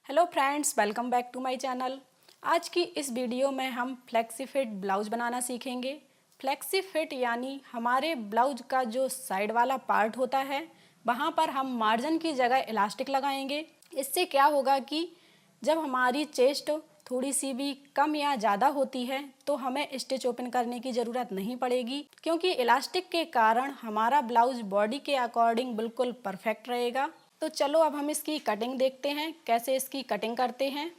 Hello friends, welcome back to my channel. आज की इस वीडियो में हम फ्लेक्सी फिट ब्लाउज बनाना सीखेंगे। फ्लेक्सी फिट यानी हमारे ब्लाउज का जो साइड वाला पार्ट होता है वहाँ पर हम मार्जिन की जगह इलास्टिक लगाएंगे। इससे क्या होगा कि जब हमारी चेस्ट थोड़ी सी भी कम या ज़्यादा होती है तो हमें स्टिच ओपन करने की ज़रूरत नहीं पड़ेगी, क्योंकि इलास्टिक के कारण हमारा ब्लाउज बॉडी के अकॉर्डिंग बिल्कुल परफेक्ट रहेगा। तो चलो अब हम इसकी कटिंग देखते हैं, कैसे इसकी कटिंग करते हैं।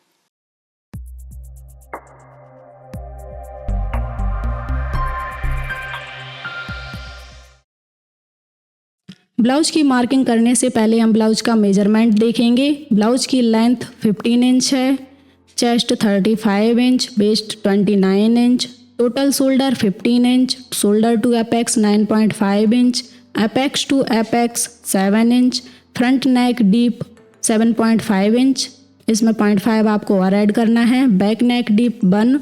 ब्लाउज की मार्किंग करने से पहले हम ब्लाउज का मेजरमेंट देखेंगे। ब्लाउज की लेंथ 15 इंच है, chest 35 inch, waist 29 inch, total shoulder 15 inch, shoulder to apex 9.5 inch, apex to apex 7 inch, front neck deep 7.5 inch, इसमें 0.5 आपको और ऐड करना है। Back neck deep 1,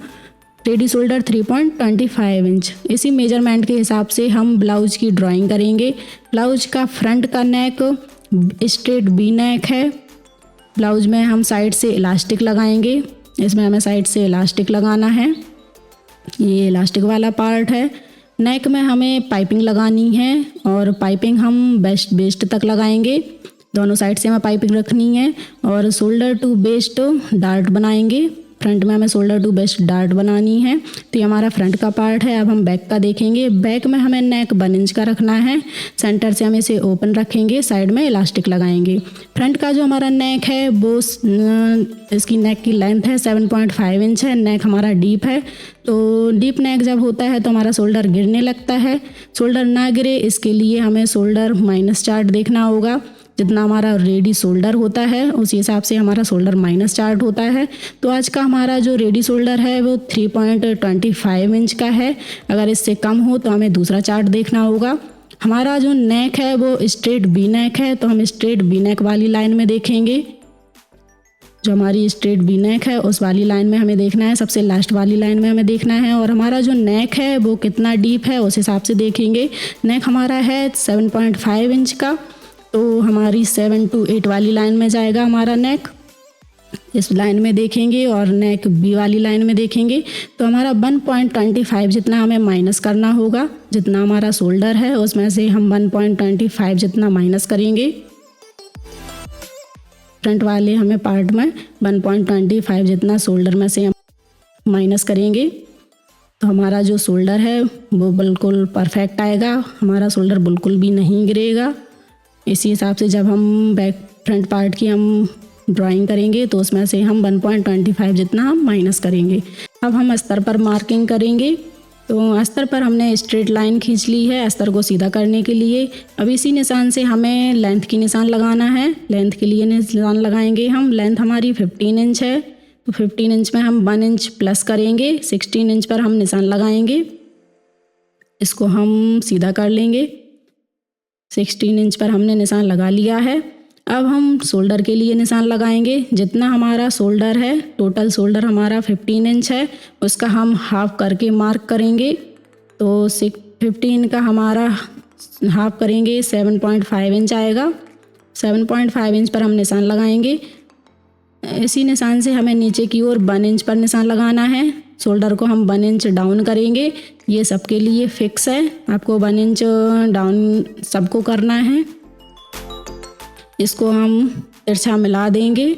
ready shoulder 3.25 inch. इसी मेजरमेंट के हिसाब से हम ब्लाउज की ड्राइंग करेंगे। ब्लाउज का फ्रंट का नेक स्ट्रेट बी नेक है। ब्लाउज में हम साइड से इलास्टिक लगाएंगे। इसमें हमें साइड से इलास्टिक लगाना है, ये इलास्टिक वाला पार्ट है। नेक में हमें पाइपिंग लगानी है और पाइपिंग हम बेस्ट तक लगाएंगे। दोनों साइड से हमें पाइपिंग रखनी है और शोल्डर टू बेस्ट डार्ट बनाएंगे। फ्रंट में हमें शोल्डर टू बेस्ट डार्ट बनानी है। तो ये हमारा फ्रंट का पार्ट है। अब हम बैक का देखेंगे। बैक में हमें नेक 1 इंच का रखना है। सेंटर से हम इसे ओपन रखेंगे, साइड में इलास्टिक लगाएंगे। फ्रंट का जो हमारा नेक है वो इसकी नेक की लेंथ है 7.5 इंच है। नेक हमारा डीप है, तो डीप नेक जब होता है तो हमारा शोल्डर गिरने लगता है। शोल्डर ना गिरे इसके लिए हमें शोल्डर माइनस चार्ट देखना होगा। जितना हमारा रेडी शोल्डर होता है उसी हिसाब से हमारा शोल्डर माइनस चार्ट होता है। तो आज का हमारा जो रेडी शोल्डर है वो 3.25 इंच का है। अगर इससे कम हो तो हमें दूसरा चार्ट देखना होगा। हमारा जो नेक है वो स्ट्रेट बी नेक है, तो हम स्ट्रेट बी नेक वाली लाइन में देखेंगे। जो हमारी स्ट्रेट बी नेक है उस वाली लाइन में हमें देखना है, सबसे लास्ट वाली लाइन में हमें देखना है। और हमारा जो नेक है वो कितना डीप है उस हिसाब से देखेंगे। नेक हमारा है 7.5 इंच का, तो हमारी 7 to 8 वाली लाइन में जाएगा हमारा नेक। इस लाइन में देखेंगे और नेक बी वाली लाइन में देखेंगे तो हमारा 1.25 जितना हमें माइनस करना होगा। जितना हमारा शोल्डर है उसमें से हम 1.25 जितना माइनस करेंगे। फ्रंट वाले हमें पार्ट में 1.25 जितना शोल्डर में से हम माइनस करेंगे तो हमारा जो शोल्डर है वो बिल्कुल परफेक्ट आएगा। हमारा शोल्डर बिल्कुल भी नहीं गिरेगा। इसी हिसाब से जब हम बैक फ्रंट पार्ट की हम ड्राइंग करेंगे तो उसमें से हम 1.25 जितना हम माइनस करेंगे। अब हम अस्तर पर मार्किंग करेंगे। तो अस्तर पर हमने स्ट्रेट लाइन खींच ली है अस्तर को सीधा करने के लिए। अब इसी निशान से हमें लेंथ की निशान लगाना है। लेंथ के लिए निशान लगाएंगे हम। लेंथ हमारी 15 इंच है, तो 15 इंच में हम 1 इंच प्लस करेंगे। 16 इंच पर हम निशान लगाएंगे। इसको हम सीधा कर लेंगे। 16 इंच पर हमने निशान लगा लिया है। अब हम शोल्डर के लिए निशान लगाएंगे। जितना हमारा शोल्डर है, टोटल शोल्डर हमारा 15 इंच है, उसका हम हाफ करके मार्क करेंगे। तो 15 का हमारा हाफ करेंगे 7.5 इंच आएगा। 7.5 इंच पर हम निशान लगाएंगे। इसी निशान से हमें नीचे की ओर 1 इंच पर निशान लगाना है। शोल्डर को हम 1 इंच डाउन करेंगे। ये सबके लिए फिक्स है, आपको 1 इंच डाउन सबको करना है। इसको हम तिरछा मिला देंगे।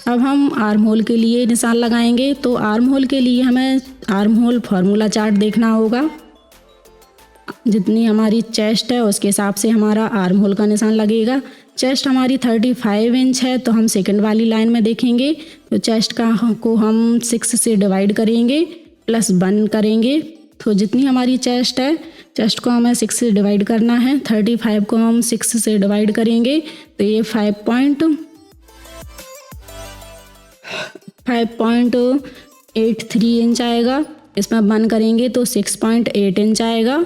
अब हम आर्म होल के लिए निशान लगाएंगे। तो आर्म होल के लिए हमें आर्म होल फार्मूला चार्ट देखना होगा। जितनी हमारी चेस्ट है उसके हिसाब से हमारा आर्म होल का निशान लगेगा। चेस्ट हमारी 35 इंच है, तो हम सेकंड वाली लाइन में देखेंगे। तो चेस्ट को हम 6 से डिवाइड करेंगे, प्लस 1 करेंगे। तो जितनी हमारी चेस्ट है, चेस्ट को हमें 6 से डिवाइड करना है। 35 को हम 6 से डिवाइड करेंगे तो ये 5.83 इंच आएगा। इसमें 1 करेंगे तो 6.8 इंच आएगा।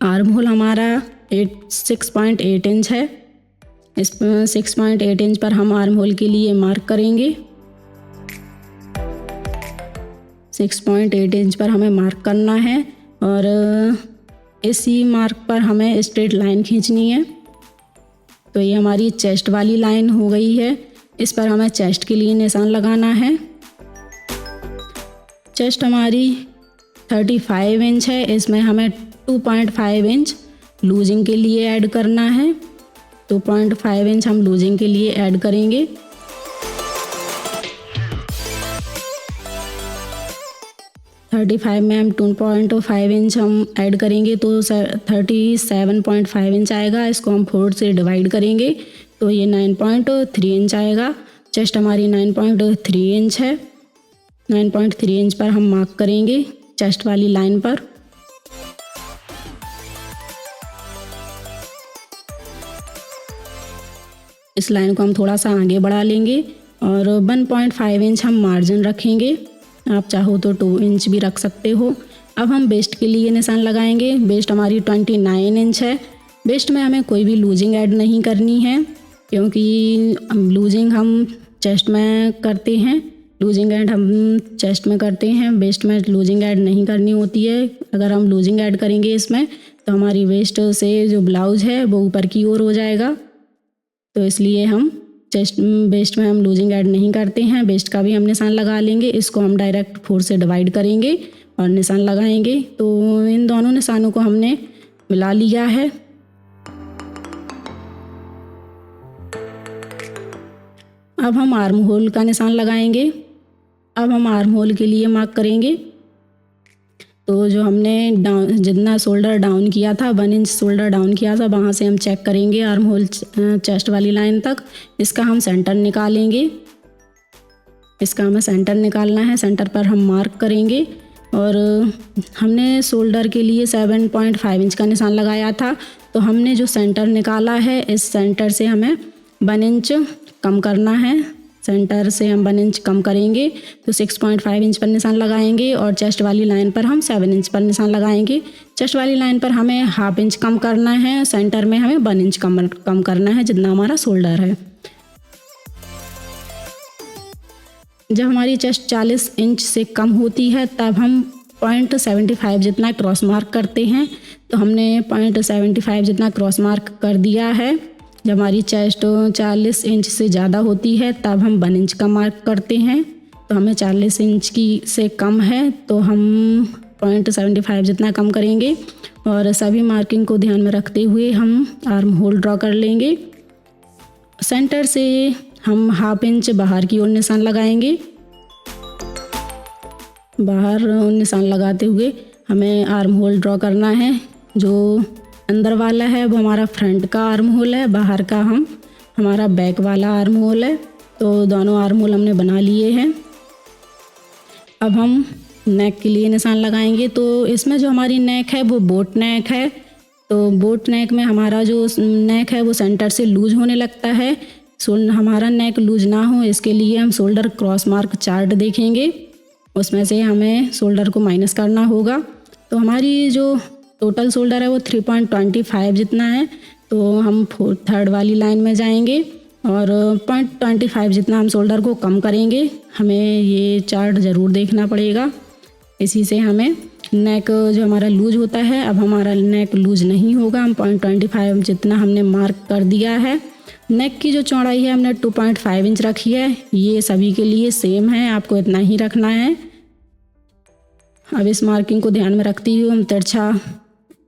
आर्म होल हमारा 6.8 इंच है। इस 6.8 इंच पर हम आर्म होल के लिए मार्क करेंगे। 6.8 इंच पर हमें मार्क करना है और इसी मार्क पर हमें स्ट्रेट लाइन खींचनी है। तो ये हमारी चेस्ट वाली लाइन हो गई है। इस पर हमें चेस्ट के लिए निशान लगाना है। चेस्ट हमारी 35 इंच है, इसमें हमें 2.5 इंच लूजिंग के लिए ऐड करना है। 2.5 इंच हम लूजिंग के लिए ऐड करेंगे। थर्टी फाइव में हम 2.5 इंच हम ऐड करेंगे तो 37.5 इंच आएगा। इसको हम 4 से डिवाइड करेंगे तो ये 9.3 इंच आएगा। चेस्ट हमारी 9.3 इंच है। 9.3 इंच पर हम मार्क करेंगे चेस्ट वाली लाइन पर। इस लाइन को हम थोड़ा सा आगे बढ़ा लेंगे और 1.5 इंच हम मार्जिन रखेंगे। आप चाहो तो 2 इंच भी रख सकते हो। अब हम वेस्ट के लिए निशान लगाएंगे। वेस्ट हमारी 29 इंच है। वेस्ट में हमें कोई भी लूजिंग ऐड नहीं करनी है, क्योंकि लूजिंग हम चेस्ट में करते हैं। लूजिंग ऐड हम चेस्ट में करते हैं, वेस्ट में लूजिंग ऐड नहीं करनी होती है। अगर हम लूजिंग ऐड करेंगे इसमें तो हमारी वेस्ट से जो ब्लाउज है वो ऊपर की ओर हो जाएगा। तो इसलिए हम वेस्ट में हम लूजिंग ऐड नहीं करते हैं। वेस्ट का भी हम निशान लगा लेंगे। इसको हम डायरेक्ट 4 से डिवाइड करेंगे और निशान लगाएंगे। तो इन दोनों निशानों को हमने मिला लिया है। अब हम आर्म होल का निशान लगाएंगे। अब हम आर्म होल के लिए मार्क करेंगे। तो जो हमने जितना शोल्डर डाउन किया था, 1 इंच शोल्डर डाउन किया था, वहाँ से हम चेक करेंगे आर्म होल चेस्ट वाली लाइन तक। इसका हम सेंटर निकालेंगे। इसका हमें सेंटर निकालना है। सेंटर पर हम मार्क करेंगे और हमने शोल्डर के लिए 7.5 इंच का निशान लगाया था। तो हमने जो सेंटर निकाला है, इस सेंटर से हमें 1 इंच कम करना है। सेंटर से हम 1 इंच कम करेंगे तो 6.5 इंच पर निशान लगाएंगे और चेस्ट वाली लाइन पर हम 7 इंच पर निशान लगाएंगे। चेस्ट वाली लाइन पर हमें 1/2 इंच कम करना है। सेंटर में हमें 1 इंच कम करना है, जितना हमारा शोल्डर है। जब हमारी चेस्ट 40 इंच से कम होती है तब हम 0.75 जितना क्रॉस मार्क करते हैं। तो हमने 0.75 जितना क्रॉस मार्क कर दिया है। जब हमारी चेस्ट 40 इंच से ज़्यादा होती है तब हम 1 इंच का मार्क करते हैं। तो हमें 40 इंच की से कम है तो हम 0.75 जितना कम करेंगे और सभी मार्किंग को ध्यान में रखते हुए हम आर्म होल ड्रॉ कर लेंगे। सेंटर से हम 1/2 इंच बाहर की ओर निशान लगाएंगे। बाहर निशान लगाते हुए हमें आर्म होल ड्रॉ करना है। जो अंदर वाला है वो हमारा फ्रंट का आर्म होल है, बाहर का हमारा बैक वाला आर्म होल है। तो दोनों आर्म होल हमने बना लिए हैं। अब हम नेक के लिए निशान लगाएंगे। तो इसमें जो हमारी नेक है वो बोट नेक है। तो बोट नेक में हमारा जो नेक है वो सेंटर से लूज होने लगता है। हमारा नेक लूज ना हो इसके लिए हम शोल्डर क्रॉस मार्क चार्ट देखेंगे, उसमें से हमें शोल्डर को माइनस करना होगा। तो हमारी जो टोटल शोल्डर है वो 3.25 जितना है। तो हम 3rd वाली लाइन में जाएंगे और 0.25 जितना हम शोल्डर को कम करेंगे। हमें ये चार्ट ज़रूर देखना पड़ेगा। इसी से हमें नेक जो हमारा लूज होता है, अब हमारा नेक लूज नहीं होगा। हम 0.25 जितना हमने मार्क कर दिया है। नेक की जो चौड़ाई है हमने 2.5 इंच रखी है। ये सभी के लिए सेम है, आपको इतना ही रखना है। अब इस मार्किंग को ध्यान में रखते हुए हम तिरछा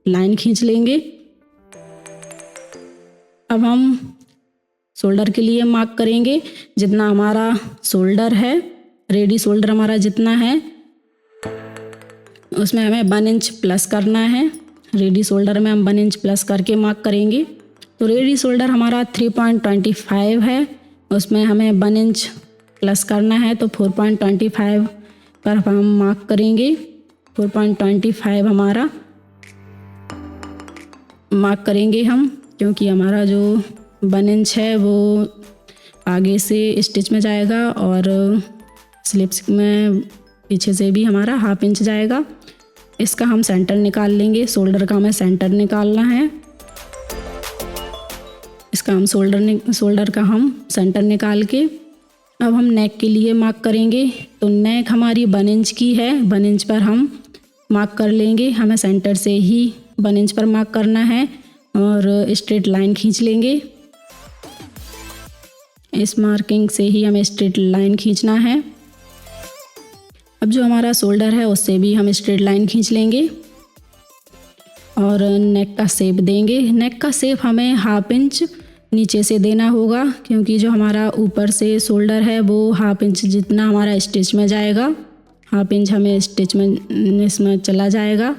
लाइन खींच लेंगे। अब हम शोल्डर के लिए मार्क करेंगे। जितना हमारा शोल्डर है, रेडी शोल्डर हमारा जितना है, उसमें हमें 1 इंच प्लस करना है। रेडी शोल्डर में हम 1 इंच प्लस करके मार्क करेंगे। तो रेडी शोल्डर हमारा 3.25 है, उसमें हमें 1 इंच प्लस करना है। तो 4.25 पर हम मार्क करेंगे। 4.25 हमारा मार्क करेंगे हम, क्योंकि हमारा जो 1 इंच है वो आगे से स्टिच में जाएगा और स्लिप्स में पीछे से भी हमारा 1/2 इंच जाएगा। इसका हम सेंटर निकाल लेंगे। शोल्डर का हमें सेंटर निकालना है। इसका हम शोल्डर का हम सेंटर निकाल के अब हम नेक के लिए मार्क करेंगे। तो नेक हमारी 1 इंच की है। 1 इंच पर हम मार्क कर लेंगे। हमें सेंटर से ही 1 इंच पर मार्क करना है और स्ट्रेट लाइन खींच लेंगे। इस मार्किंग से ही हमें स्ट्रेट लाइन खींचना है। अब जो हमारा शोल्डर है उससे भी हम स्ट्रेट लाइन खींच लेंगे और नेक का शेप देंगे। नेक का शेप हमें 1/2 इंच नीचे से देना होगा, क्योंकि जो हमारा ऊपर से शोल्डर है वो 1/2 इंच जितना हमारा स्टिच में जाएगा, 1/2 इंच हमें स्टिच में इसमें चला जाएगा।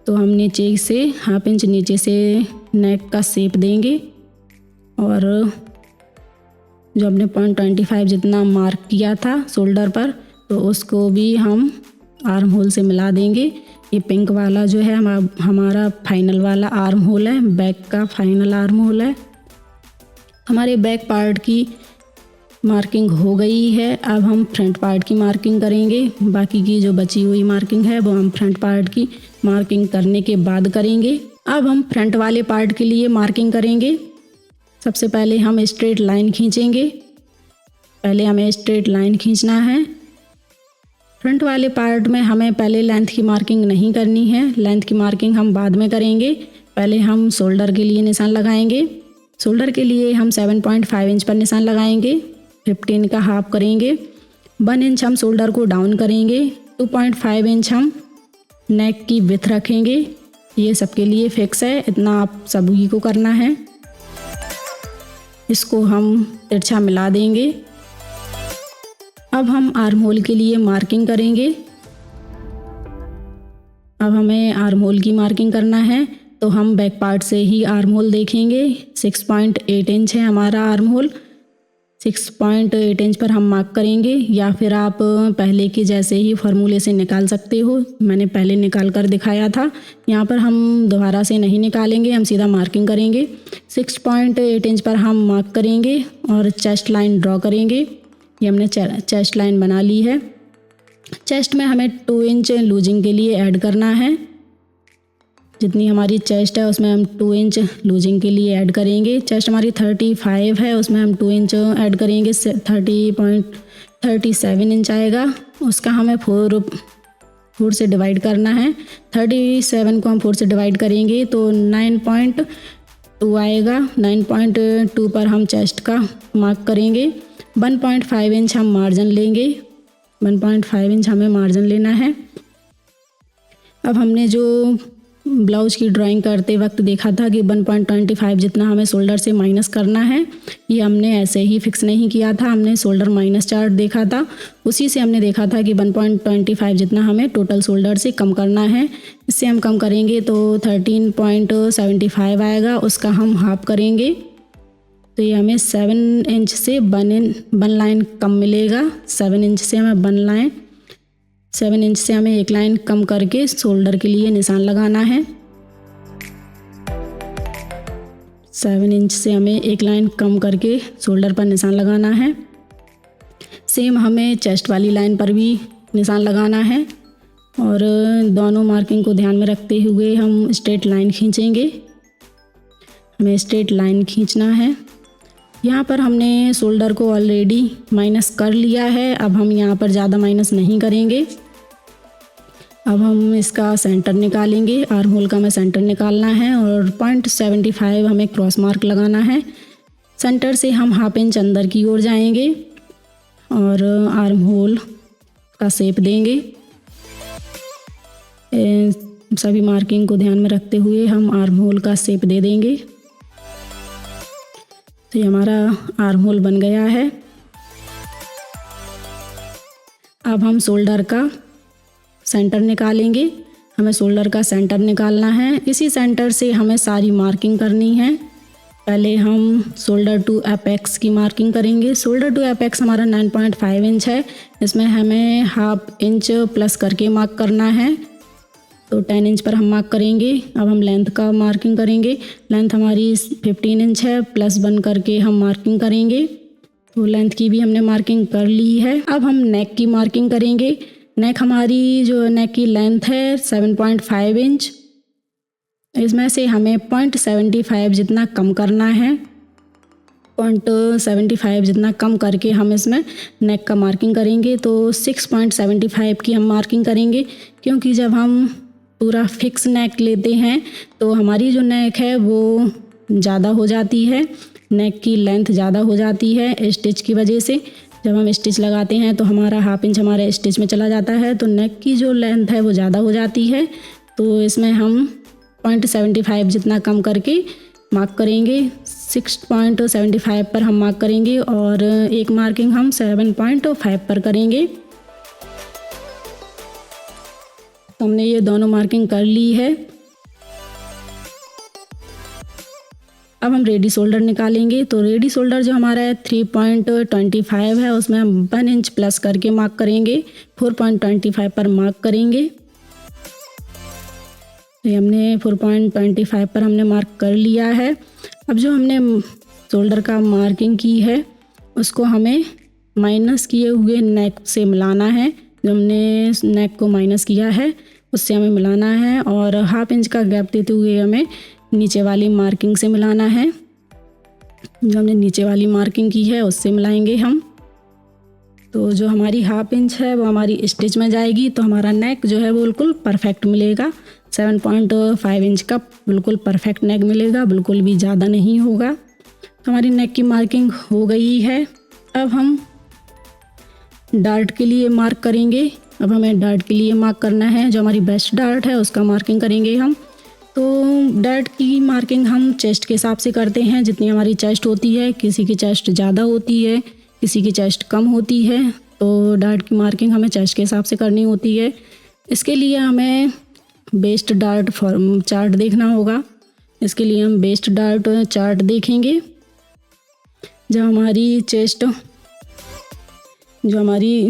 तो हम नीचे से 1/2 इंच नीचे से नेक का शेप देंगे और जो हमने 0.25 जितना मार्क किया था शोल्डर पर, तो उसको भी हम आर्म होल से मिला देंगे। ये पिंक वाला जो है हमारा फाइनल वाला आर्म होल है, बैक का फाइनल आर्म होल है। हमारे बैक पार्ट की मार्किंग हो गई है। अब हम फ्रंट पार्ट की मार्किंग करेंगे। बाकी की जो बची हुई मार्किंग है वो हम फ्रंट पार्ट की मार्किंग करने के बाद करेंगे। अब हम फ्रंट वाले पार्ट के लिए मार्किंग करेंगे। सबसे पहले हम स्ट्रेट लाइन खींचेंगे। पहले हमें स्ट्रेट लाइन खींचना है। फ्रंट वाले पार्ट में हमें पहले लेंथ की मार्किंग नहीं करनी है, लेंथ की मार्किंग हम बाद में करेंगे। पहले हम शोल्डर के लिए निशान लगाएंगे। शोल्डर के लिए हम 7.5 इंच पर निशान लगाएंगे, 15 का हाफ करेंगे। 1 इंच हम शोल्डर को डाउन करेंगे, 2.5 इंच हम नेक की विड्थ रखेंगे। ये सबके लिए फिक्स है, इतना आप सभी को करना है। इसको हम तिरछा मिला देंगे। अब हम आर्म होल के लिए मार्किंग करेंगे। अब हमें आर्म होल की मार्किंग करना है, तो हम बैक पार्ट से ही आर्म होल देखेंगे। 6.8 इंच है हमारा आर्म होल, 6.8 इंच पर हम मार्क करेंगे, या फिर आप पहले की जैसे ही फार्मूले से निकाल सकते हो। मैंने पहले निकाल कर दिखाया था, यहाँ पर हम दोबारा से नहीं निकालेंगे, हम सीधा मार्किंग करेंगे। 6.8 इंच पर हम मार्क करेंगे और चेस्ट लाइन ड्रॉ करेंगे। ये हमने चेस्ट लाइन बना ली है। चेस्ट में हमें 2 इंच लूजिंग के लिए ऐड करना है। जितनी हमारी चेस्ट है उसमें हम 2 इंच लूजिंग के लिए ऐड करेंगे। चेस्ट हमारी 35 है, उसमें हम 2 इंच ऐड करेंगे, 30.37 इंच आएगा। उसका हमें 4 से डिवाइड करना है। 37 को हम 4 से डिवाइड करेंगे तो 9.2 आएगा। 9.2 पर हम चेस्ट का मार्क करेंगे। 1.5 इंच हम मार्जिन लेंगे, 1.5 इंच हमें मार्जिन लेना है। अब हमने जो ब्लाउज की ड्राइंग करते वक्त देखा था कि 1.25 जितना हमें शोल्डर से माइनस करना है, ये हमने ऐसे ही फिक्स नहीं किया था। हमने शोल्डर माइनस चार्ट देखा था, उसी से हमने देखा था कि 1.25 जितना हमें टोटल शोल्डर से कम करना है। इससे हम कम करेंगे तो 13.75 आएगा, उसका हम हाफ करेंगे तो ये हमें 7 इंच से 1 लाइन कम मिलेगा। 7 इंच से हमें 1 लाइन, 7 इंच से हमें 1 लाइन कम करके शोल्डर के लिए निशान लगाना है। 7 इंच से हमें 1 लाइन कम करके शोल्डर पर निशान लगाना है। सेम हमें चेस्ट वाली लाइन पर भी निशान लगाना है और दोनों मार्किंग को ध्यान में रखते हुए हम स्ट्रेट लाइन खींचेंगे। हमें स्ट्रेट लाइन खींचना है। यहाँ पर हमने शोल्डर को ऑलरेडी माइनस कर लिया है, अब हम यहाँ पर ज़्यादा माइनस नहीं करेंगे। अब हम इसका सेंटर निकालेंगे। आर्म होल का हमें सेंटर निकालना है और 0.75 हमें क्रॉस मार्क लगाना है। सेंटर से हम हाफ इंच अंदर की ओर जाएंगे और आर्म होल का शेप देंगे। सभी मार्किंग को ध्यान में रखते हुए हम आर्म होल का शेप दे देंगे। तो ये हमारा आर्म होल बन गया है। अब हम शोल्डर का सेंटर निकालेंगे। हमें शोल्डर का सेंटर निकालना है। इसी सेंटर से हमें सारी मार्किंग करनी है। पहले हम शोल्डर टू एपेक्स की मार्किंग करेंगे। शोल्डर टू एपेक्स हमारा 9.5 इंच है, इसमें हमें हाफ इंच प्लस करके मार्क करना है, तो 10 इंच पर हम मार्क करेंगे। अब हम लेंथ का मार्किंग करेंगे। लेंथ हमारी 15 इंच है, +1 करके हम मार्किंग करेंगे, तो लेंथ की भी हमने मार्किंग कर ली है। अब हम नेक की मार्किंग करेंगे। नेक हमारी जो नेक की लेंथ है 7.5 इंच, इसमें से हमें 0.75 जितना कम करना है। 0.75 जितना कम करके हम इसमें नेक का मार्किंग करेंगे, तो 6.75 की हम मार्किंग करेंगे, क्योंकि जब हम पूरा फिक्स नेक लेते हैं तो हमारी जो नेक है वो ज़्यादा हो जाती है। नेक की लेंथ ज़्यादा हो जाती है स्टिच की वजह से। जब हम स्टिच लगाते हैं तो हमारा हाफ इंच हमारे स्टिच में चला जाता है, तो नेक की जो लेंथ है वो ज़्यादा हो जाती है। तो इसमें हम 0.75 जितना कम करके मार्क करेंगे। 6.75 पर हम मार्क करेंगे और एक मार्किंग हम 7.5 पर करेंगे। तो हमने ये दोनों मार्किंग कर ली है। अब हम रेडी शोल्डर निकालेंगे। तो रेडी शोल्डर जो हमारा है 3.25 है, उसमें हम 1 इंच प्लस करके मार्क करेंगे। 4.25 पर मार्क करेंगे। तो हमने 4.25 पर हमने मार्क कर लिया है। अब जो हमने शोल्डर का मार्किंग की है उसको हमें माइनस किए हुए नेक से मिलाना है। जो हमने नेक को माइनस किया है उससे हमें मिलाना है और हाफ इंच का गैप देते हुए हमें नीचे वाली मार्किंग से मिलाना है। जो हमने नीचे वाली मार्किंग की है उससे मिलाएंगे हम। तो जो हमारी हाफ इंच है वो हमारी स्टिच में जाएगी, तो हमारा नेक जो है वो बिल्कुल परफेक्ट मिलेगा। 7.5 इंच का बिल्कुल परफेक्ट नेक मिलेगा, बिल्कुल भी ज़्यादा नहीं होगा। तो हमारी नेक की मार्किंग हो गई है। अब हम डार्ट के लिए मार्क करेंगे। अब हमें डार्ट के लिए मार्क करना है। जो हमारी बेस्ट डार्ट है उसका मार्किंग करेंगे हम। तो डार्ट की मार्किंग हम चेस्ट के हिसाब से करते हैं, जितनी हमारी चेस्ट होती है। किसी की चेस्ट ज़्यादा होती है, किसी की चेस्ट कम होती है, तो डार्ट की मार्किंग हमें चेस्ट के हिसाब से करनी होती है। इसके लिए हमें बेस्ट डार्ट फॉर्म चार्ट देखना होगा। इसके लिए हम बेस्ट डार्ट चार्ट देखेंगे। जब हमारी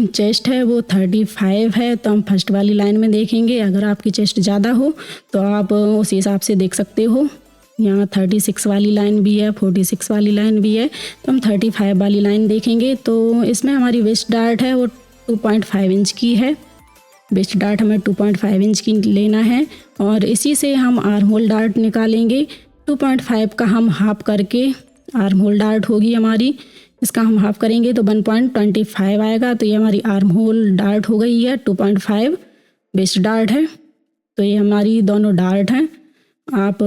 चेस्ट है वो 35 है, तो हम फर्स्ट वाली लाइन में देखेंगे। अगर आपकी चेस्ट ज़्यादा हो तो आप उस हिसाब से देख सकते हो। यहाँ 36 वाली लाइन भी है, 46 वाली लाइन भी है, तो हम 35 वाली लाइन देखेंगे। तो इसमें हमारी वेस्ट डार्ट है वो 2.5 इंच की है। वेस्ट डार्ट हमें 2.5 इंच की लेना है और इसी से हम आर्म होल डार्ट निकालेंगे। 2.5 का हम हाफ करके आर्म होल डार्ट होगी हमारी, इसका हम हाफ करेंगे तो 1.25 आएगा। तो ये हमारी आर्म होल डार्ट हो गई है। 2.5 वेस्ट डार्ट है। तो ये हमारी दोनों डार्ट हैं। आप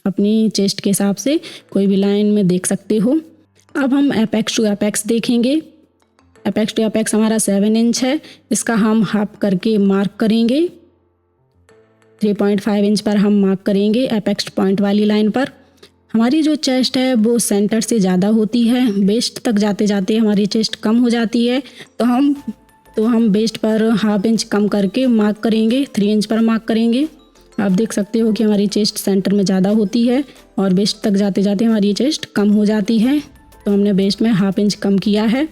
अपनी चेस्ट के हिसाब से कोई भी लाइन में देख सकते हो। अब हम एपेक्स टू एपेक्स देखेंगे। एपेक्स टू एपेक्स हमारा 7 इंच है, इसका हम हाफ करके मार्क करेंगे। 3.5 इंच पर हम मार्क करेंगे एपेक्स पॉइंट वाली लाइन पर। हमारी जो चेस्ट है वो सेंटर से ज़्यादा होती है, वेस्ट तक जाते जाते हमारी चेस्ट कम हो जाती है। तो हम वेस्ट पर हाफ इंच कम करके मार्क करेंगे। 3 इंच पर मार्क करेंगे। आप देख सकते हो कि हमारी चेस्ट सेंटर में ज़्यादा होती है और वेस्ट तक जाते जाते हमारी चेस्ट कम हो जाती है। तो हमने वेस्ट में हाफ इंच कम किया है,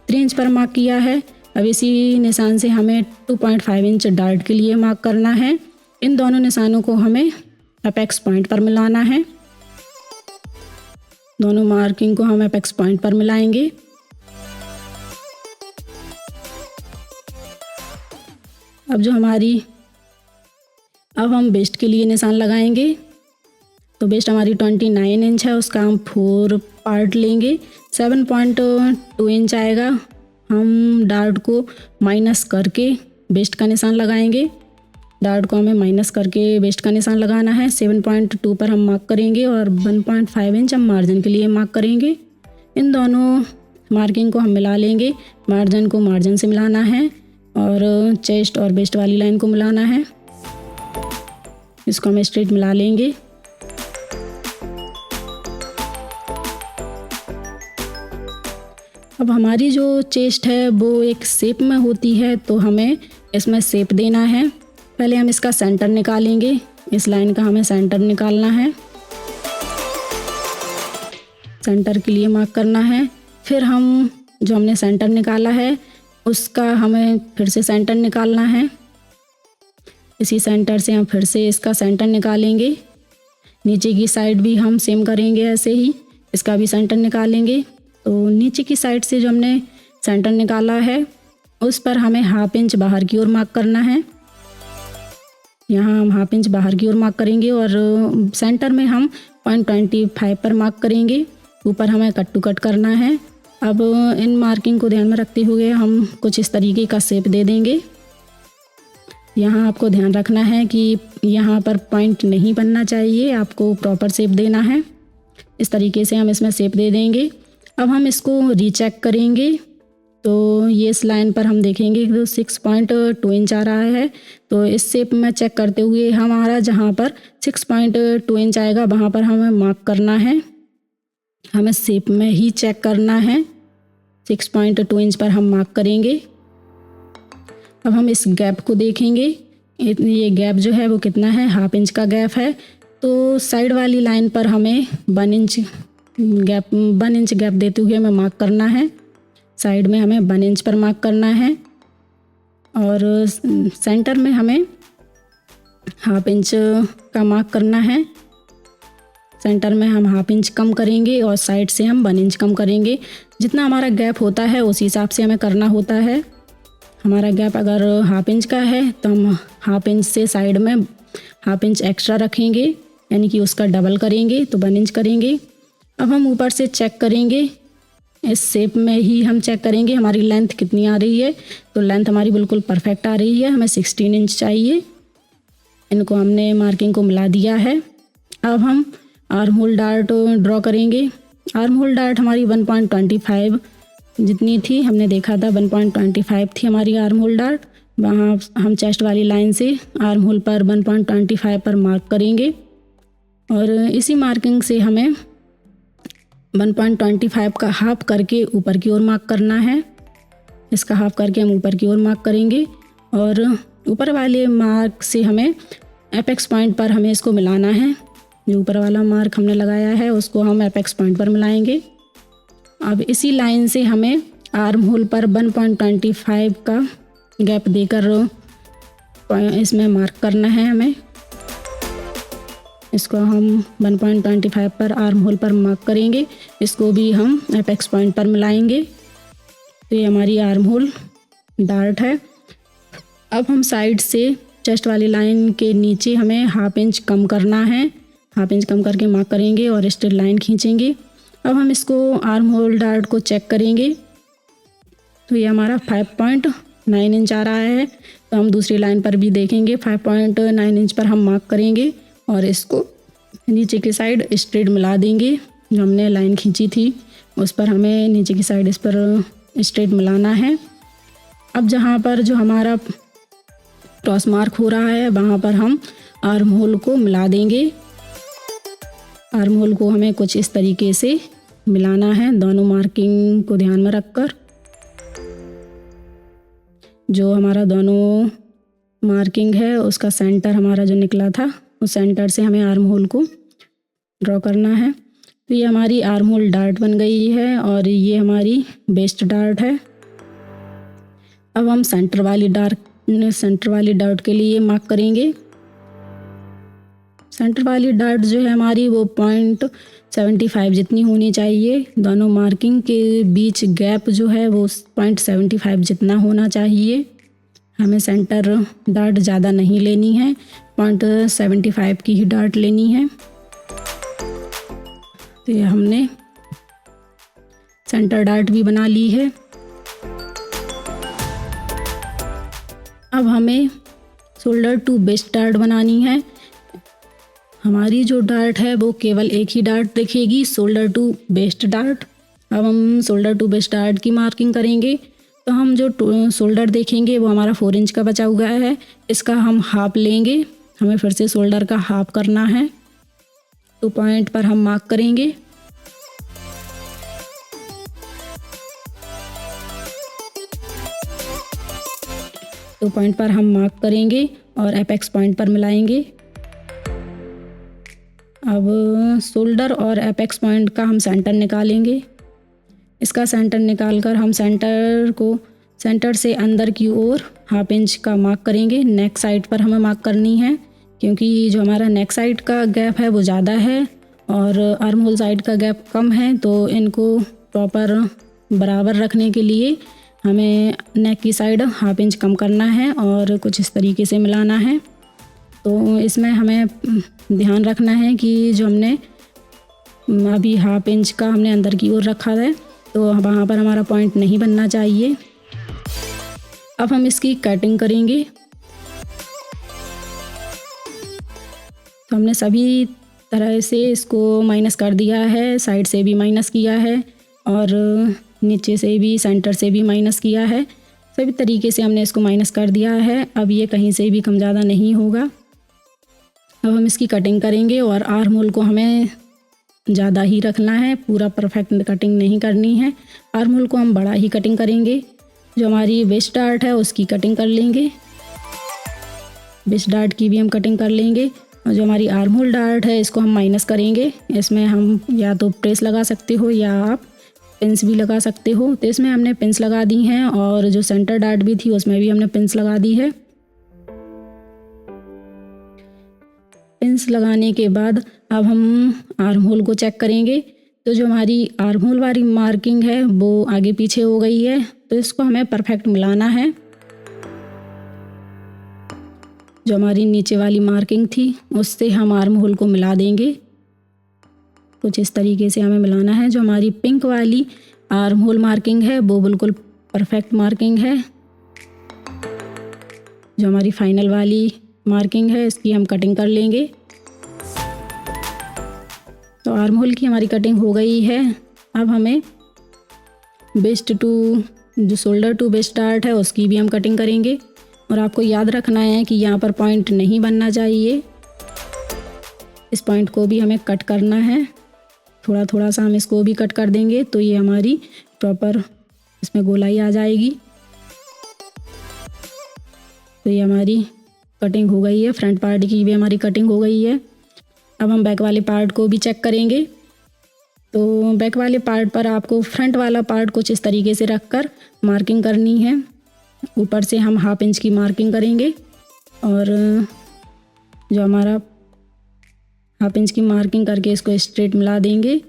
3 इंच पर मार्क किया है। अब इसी निशान से हमें 2.5 इंच डार्ट के लिए मार्क करना है। इन दोनों निशानों को हमें एपेक्स पॉइंट पर मिलाना है। दोनों मार्किंग को हम एपेक्स पॉइंट पर मिलाएंगे। अब हम वेस्ट के लिए निशान लगाएंगे। तो वेस्ट हमारी 29 इंच है, उसका हम 4 पार्ट लेंगे। 7.2 इंच आएगा। हम डार्ट को माइनस करके वेस्ट का निशान लगाएंगे। डार्ट को हमें माइनस करके वेस्ट का निशान लगाना है। 7.2 पर हम मार्क करेंगे और 1.5 इंच हम मार्जिन के लिए मार्क करेंगे। इन दोनों मार्किंग को हम मिला लेंगे। मार्जिन को मार्जिन से मिलाना है और चेस्ट और वेस्ट वाली लाइन को मिलाना है। इसको हम स्ट्रेट मिला लेंगे। अब हमारी जो चेस्ट है वो एक शेप में होती है, तो हमें इसमें शेप देना है। पहले हम इसका सेंटर निकालेंगे। इस लाइन का हमें सेंटर निकालना है। सेंटर के लिए मार्क करना है। फिर हम जो हमने सेंटर निकाला है उसका हमें फिर से सेंटर निकालना है। इसी सेंटर से हम फिर से इसका सेंटर निकालेंगे। नीचे की साइड भी हम सेम करेंगे, ऐसे ही इसका भी सेंटर निकालेंगे। तो नीचे की साइड से जो हमने सेंटर निकाला है उस पर हमें हाफ इंच बाहर की ओर मार्क करना है। यहाँ हम हाफ इंच बाहर की ओर मार्क करेंगे और सेंटर में हम 0.25 पर मार्क करेंगे। ऊपर हमें कट टू कट करना है। अब इन मार्किंग को ध्यान में रखते हुए हम कुछ इस तरीके का शेप दे देंगे। यहाँ आपको ध्यान रखना है कि यहाँ पर पॉइंट नहीं बनना चाहिए, आपको प्रॉपर शेप देना है। इस तरीके से हम इसमें शेप दे देंगे। अब हम इसको रीचेक करेंगे तो ये इस लाइन पर हम देखेंगे कि 6.2 इंच आ रहा है। तो इस शेप में चेक करते हुए हमारा जहाँ पर 6.2 इंच आएगा वहाँ पर हमें मार्क करना है, हमें शेप में ही चेक करना है। 6.2 इंच पर हम मार्क करेंगे। अब हम इस गैप को देखेंगे, ये गैप जो है वो कितना है, 1/2 इंच का गैप है। तो साइड वाली लाइन पर हमें 1 इंच गैप देते हुए हमें मार्क करना है। साइड में हमें 1 इंच पर मार्क करना है और सेंटर में हमें 1/2 इंच का मार्क करना है। सेंटर में हम 1/2 इंच कम करेंगे और साइड से हम 1 इंच कम करेंगे। जितना हमारा गैप होता है उस हिसाब से हमें करना होता है। हमारा गैप अगर 1/2 इंच का है तो हम 1/2 इंच से साइड में 1/2 इंच एक्स्ट्रा रखेंगे, यानी कि उसका डबल करेंगे तो 1 इंच करेंगे। अब हम ऊपर से चेक करेंगे, इस शेप में ही हम चेक करेंगे हमारी लेंथ कितनी आ रही है। तो लेंथ हमारी बिल्कुल परफेक्ट आ रही है, हमें 16 इंच चाहिए। इनको हमने मार्किंग को मिला दिया है। अब हम आर्म होल डार्ट ड्रॉ करेंगे। आर्म होल डार्ट हमारी 1.25 जितनी थी, हमने देखा था 1.25 थी हमारी आर्म होल डार्ट। वहाँ हम चेस्ट वाली लाइन से आर्म होल पर 1.25 पर मार्क करेंगे और इसी मार्किंग से हमें 1.25 का हाफ करके ऊपर की ओर मार्क करना है। इसका हाफ करके हम ऊपर की ओर मार्क करेंगे और ऊपर वाले मार्क से हमें एपेक्स पॉइंट पर हमें इसको मिलाना है। जो ऊपर वाला मार्क हमने लगाया है उसको हम एपेक्स पॉइंट पर मिलाएंगे। अब इसी लाइन से हमें आर्म होल पर 1.25 का गैप देकर इसमें मार्क करना है हमें। इसको हम 1.25 पर आर्म होल पर मार्क करेंगे, इसको भी हम एपेक्स पॉइंट पर मिलाएंगे। तो ये हमारी आर्म होल डार्ट है। अब हम साइड से चेस्ट वाली लाइन के नीचे हमें 1/2 इंच कम करना है, 1/2 इंच कम करके मार्क करेंगे और स्ट्रेट लाइन खींचेंगे। अब हम इसको आर्म होल डार्ट को चेक करेंगे तो ये हमारा 5.9 इंच आ रहा है। तो हम दूसरी लाइन पर भी देखेंगे, 5.9 इंच पर हम मार्क करेंगे और इसको नीचे की साइड स्ट्रेट मिला देंगे। जो हमने लाइन खींची थी उस पर हमें नीचे की साइड इस पर स्ट्रेट मिलाना है। अब जहाँ पर जो हमारा क्रॉस मार्क हो रहा है वहाँ पर हम आर्म होल को मिला देंगे। आर्म होल को हमें कुछ इस तरीके से मिलाना है, दोनों मार्किंग को ध्यान में रखकर। जो हमारा दोनों मार्किंग है उसका सेंटर हमारा जो निकला था उस सेंटर से हमें आर्म होल को ड्रॉ करना है। तो ये हमारी आर्म होल डार्ट बन गई है और ये हमारी वेस्ट डार्ट है। अब हम सेंटर वाली डार्ट के लिए मार्क करेंगे। सेंटर वाली डार्ट जो है हमारी वो 0.75 जितनी होनी चाहिए। दोनों मार्किंग के बीच गैप जो है वो 0.75 जितना होना चाहिए। हमें सेंटर डार्ट ज़्यादा नहीं लेनी है, 0.75 की ही डार्ट लेनी है। तो ये हमने सेंटर डार्ट भी बना ली है। अब हमें शोल्डर टू बेस्ट डार्ट बनानी है। हमारी जो डार्ट है वो केवल एक ही डार्ट दिखेगी, शोल्डर टू बेस्ट डार्ट। अब हम शोल्डर टू बेस्ट डार्ट की मार्किंग करेंगे। तो हम जो शोल्डर देखेंगे वो हमारा 4 इंच का बचा हुआ है, इसका हम हाफ लेंगे। हमें फिर से शोल्डर का हाफ करना है। 2 पॉइंट पर हम मार्क करेंगे। तो पॉइंट पर हम मार्क करेंगे और एपेक्स पॉइंट पर मिलाएंगे। अब शोल्डर और एपेक्स पॉइंट का हम सेंटर निकालेंगे। इसका सेंटर निकालकर हम सेंटर से अंदर की ओर 1/2 इंच का मार्क करेंगे। नेक साइड पर हमें मार्क करनी है क्योंकि जो हमारा नेक साइड का गैप है वो ज़्यादा है और आर्म होल साइड का गैप कम है। तो इनको प्रॉपर बराबर रखने के लिए हमें नेक की साइड 1/2 इंच कम करना है और कुछ इस तरीके से मिलाना है। तो इसमें हमें ध्यान रखना है कि जो हमने अभी 1/2 इंच का हमने अंदर की ओर रखा है तो वहाँ पर हमारा पॉइंट नहीं बनना चाहिए। अब हम इसकी कटिंग करेंगे। तो हमने सभी तरह से इसको माइनस कर दिया है, साइड से भी माइनस किया है और नीचे से भी, सेंटर से भी माइनस किया है। सभी तरीके से हमने इसको माइनस कर दिया है। अब ये कहीं से भी कम ज़्यादा नहीं होगा। अब हम इसकी कटिंग करेंगे और आर्म होल को हमें ज़्यादा ही रखना है, पूरा परफेक्ट कटिंग नहीं करनी है। आर्म होल को हम बड़ा ही कटिंग करेंगे। जो हमारी वेस्ट डार्ट है उसकी कटिंग कर लेंगे, वेस्ट डार्ट की भी हम कटिंग कर लेंगे। और जो हमारी आर्म होल डार्ट है इसको हम माइनस करेंगे। इसमें हम या तो प्रेस लगा सकते हो या आप पिंस भी लगा सकते हो। तो इसमें हमने पिंस लगा दी हैं और जो सेंटर डार्ट भी थी उसमें भी हमने पिंस लगा दी है। पिंस लगाने के बाद अब हम आर्म होल को चेक करेंगे। तो जो हमारी आर्म होल वाली मार्किंग है वो आगे पीछे हो गई है, तो इसको हमें परफेक्ट मिलाना है। जो हमारी नीचे वाली मार्किंग थी उससे हम आर्म होल को मिला देंगे। कुछ इस तरीके से हमें मिलाना है। जो हमारी पिंक वाली आर्म होल मार्किंग है वो बिल्कुल परफेक्ट मार्किंग है। जो हमारी फाइनल वाली मार्किंग है इसकी हम कटिंग कर लेंगे। तो आर्म होल की हमारी कटिंग हो गई है। अब हमें वेस्ट टू, जो शोल्डर टू वेस्ट डार्ट है उसकी भी हम कटिंग करेंगे। और आपको याद रखना है कि यहाँ पर पॉइंट नहीं बनना चाहिए, इस पॉइंट को भी हमें कट करना है। थोड़ा थोड़ा सा हम इसको भी कट कर देंगे तो ये हमारी प्रॉपर इसमें गोलाई आ जाएगी। तो ये हमारी कटिंग हो गई है। फ्रंट पार्ट की भी हमारी कटिंग हो गई है। अब हम बैक वाले पार्ट को भी चेक करेंगे। तो बैक वाले पार्ट पर आपको फ्रंट वाला पार्ट कुछ इस तरीके से रखकर मार्किंग करनी है। ऊपर से हम 1/2 इंच की मार्किंग करेंगे और जो हमारा 1/2 इंच की मार्किंग करके इसको स्ट्रेट मिला देंगे।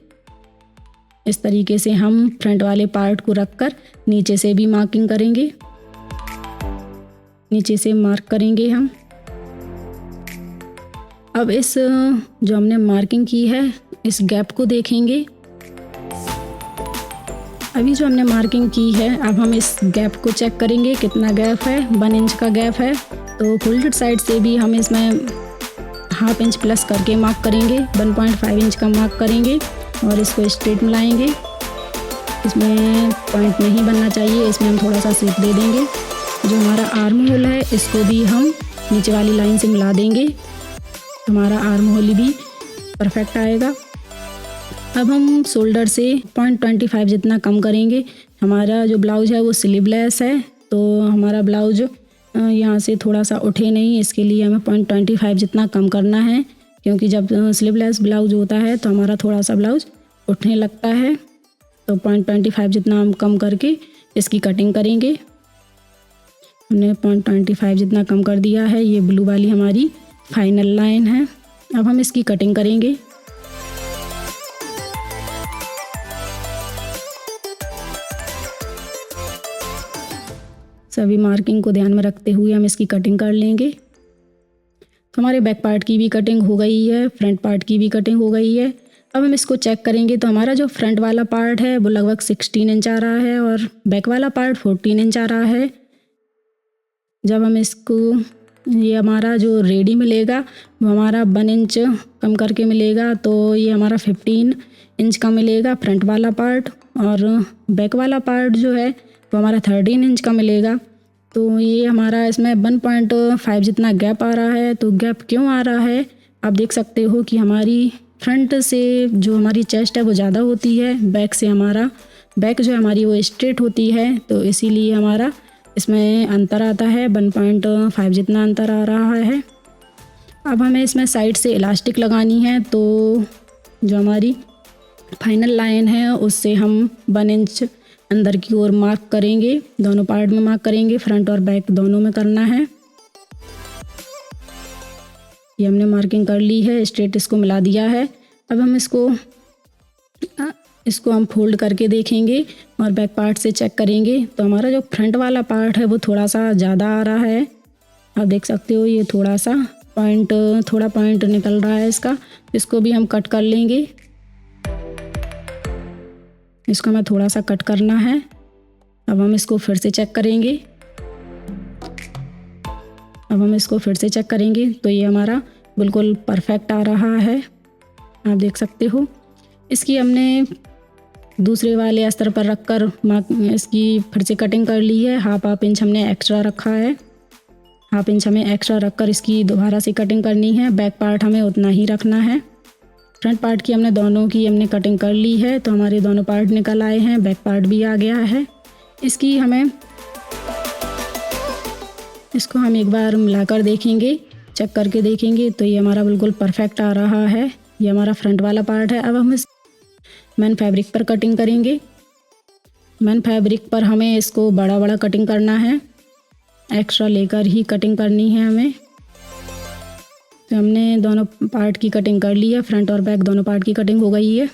इस तरीके से हम फ्रंट वाले पार्ट को रखकर नीचे से भी मार्किंग करेंगे, नीचे से मार्क करेंगे हम। अब इस जो हमने मार्किंग की है इस गैप को देखेंगे। अभी जो हमने मार्किंग की है अब हम इस गैप को चेक करेंगे कितना गैप है। 1 इंच का गैप है। तो फोल्डेड साइड से भी हम इसमें 1/2 इंच प्लस करके मार्क करेंगे। 1.5 इंच का मार्क करेंगे और इसको स्ट्रेट मिलाएंगे। इसमें पॉइंट नहीं बनना चाहिए, इसमें हम थोड़ा सा शेप दे देंगे। जो हमारा आर्म होल है इसको भी हम नीचे वाली लाइन से मिला देंगे, हमारा आर्म होल भी परफेक्ट आएगा। अब हम शोल्डर से 0.25 जितना कम करेंगे। हमारा जो ब्लाउज है वो स्लीवलेस है, तो हमारा ब्लाउज यहाँ से थोड़ा सा उठे नहीं, इसके लिए हमें 0.25 जितना कम करना है। क्योंकि जब स्लीवलेस ब्लाउज होता है तो हमारा थोड़ा सा ब्लाउज उठने लगता है। तो 0.25 जितना हम कम करके इसकी कटिंग करेंगे। हमने 0.25 जितना कम कर दिया है। ये ब्लू वाली हमारी फाइनल लाइन है। अब हम इसकी कटिंग करेंगे। सभी मार्किंग को ध्यान में रखते हुए हम इसकी कटिंग कर लेंगे। तो हमारे बैक पार्ट की भी कटिंग हो गई है, फ्रंट पार्ट की भी कटिंग हो गई है। अब हम इसको चेक करेंगे। तो हमारा जो फ्रंट वाला पार्ट है वो लगभग 16 इंच आ रहा है और बैक वाला पार्ट 14 इंच आ रहा है। जब हम इसको, ये हमारा जो रेडी मिलेगा वो हमारा 1 इंच कम करके मिलेगा। तो ये हमारा 15 इंच का मिलेगा फ्रंट वाला पार्ट, और बैक वाला पार्ट जो है वो हमारा 13 इंच का मिलेगा। तो ये हमारा इसमें 1.5 जितना गैप आ रहा है। तो गैप क्यों आ रहा है, आप देख सकते हो कि हमारी फ्रंट से जो हमारी चेस्ट है वो ज़्यादा होती है, बैक से हमारा बैक जो है हमारी वो स्ट्रेट होती है। तो इसीलिए हमारा इसमें अंतर आता है, 1.5 जितना अंतर आ रहा है। अब हमें इसमें साइड से इलास्टिक लगानी है। तो जो हमारी फाइनल लाइन है उससे हम 1 इंच अंदर की ओर मार्क करेंगे। दोनों पार्ट में मार्क करेंगे, फ्रंट और बैक दोनों में करना है। ये हमने मार्किंग कर ली है, स्ट्रेट इसको मिला दिया है। अब हम इसको हम फोल्ड करके देखेंगे और बैक पार्ट से चेक करेंगे। तो हमारा जो फ्रंट वाला पार्ट है वो थोड़ा सा ज़्यादा आ रहा है। आप देख सकते हो ये थोड़ा पॉइंट निकल रहा है इसका। इसको भी हम कट कर लेंगे। इसको हमें थोड़ा सा कट करना है। अब हम इसको फिर से चेक करेंगे। तो ये हमारा बिल्कुल परफेक्ट आ रहा है। आप देख सकते हो। इसकी हमने दूसरे वाले अस्तर पर रखकर इसकी फिर से कटिंग कर ली है। हाफ इंच हमने एक्स्ट्रा रखा है, हाफ इंच हमें एक्स्ट्रा रखकर इसकी दोबारा से कटिंग करनी है। बैक पार्ट हमें उतना ही रखना है। फ्रंट पार्ट की हमने दोनों की कटिंग कर ली है, तो हमारे दोनों पार्ट निकल आए हैं, बैक पार्ट भी आ गया है। इसको हम एक बार मिलाकर देखेंगे, चेक करके देखेंगे, तो ये हमारा बिल्कुल परफेक्ट आ रहा है। ये हमारा फ्रंट वाला पार्ट है। अब हम इस मेन फैब्रिक पर कटिंग करेंगे। मेन फैब्रिक पर हमें इसको बड़ा बड़ा कटिंग करना है, एक्स्ट्रा लेकर ही कटिंग करनी है हमें। तो हमने दोनों पार्ट की कटिंग कर ली है, फ्रंट और बैक दोनों पार्ट की कटिंग हो गई है।